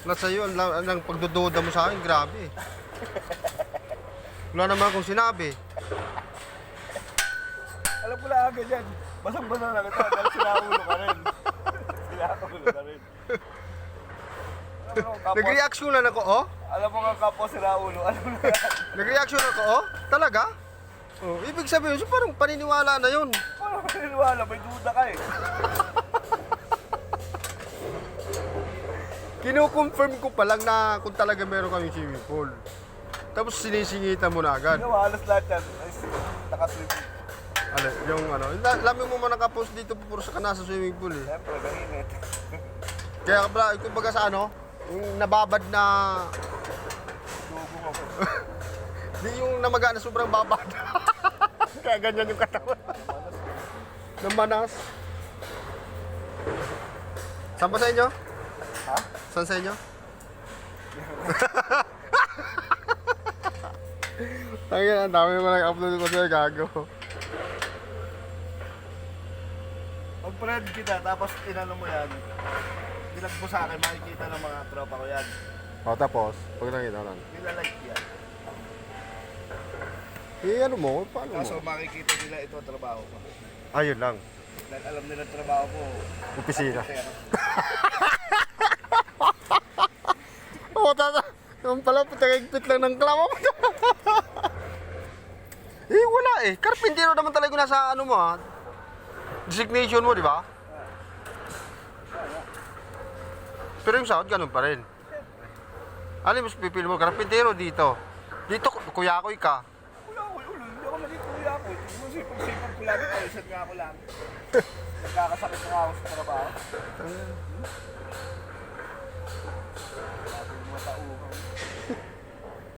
Nasa iyo, ang pagdududa mo sa akin, grabe. Wala naman akong sinabi. Alam ko lang agad yan. Basang-basa na kita dahil sinaulo ka rin. Sinaulo ka rin. Nag-reaksyonan ako, oh? Alam mo nga kapwa sinaulo. Alam mo yan. Nag-reaction ako, oh? Talaga? Oh, ibig sabihin, so parang paniniwala na yun. Paano ka niniwala? May duda ka eh. Kino-confirm ko pa lang na kung talaga meron kami swimming pool. Tapos sinisingitan mo na agad. Ginawa, halos lahat yan. Ay, nakaswimming. Ano, yung ano, lami mo man nakapost dito puro sa kanasa swimming pool eh. Siyempre, mainit. Kaya pala, kumbaga sa ano, yung nababad na, Dugo mo. di yung namaga na sobrang babad. Kaya ganyan yung katawan. Namanas. Saan ba sa inyo? Ha? Saan sa inyo? Ang dami mo nag-upload ko sa'yo, gago. Pag friend kita, tapos tinanong mo yan, bilag mo sa akin, makikita ng mga tropa ko yan. O tapos, pag nakita lang. Nilalike yan. Eh ano mo? Paano mo? Kaso makikita nila ito ang trabaho ko. Ayun lang. Dahil alam nila ang trabaho ko. Opisina. Pero, Oo, tata. Naman pala, patagigpit lang ng klamo mo. Eh, wala eh. Karpintero naman talaga yung nasa ano mo ha. Designation mo, di ba? Pero yung sahod, ganun pa rin. Ano mas pipili mo? Karpintero dito. Dito, kuyakoy ka. wala ko, hindi ako naging kuya ko. Hindi mo sipag-sipag ko lang, palisan nga ako lang. Nagkakasakit na nga ako sa trabaho.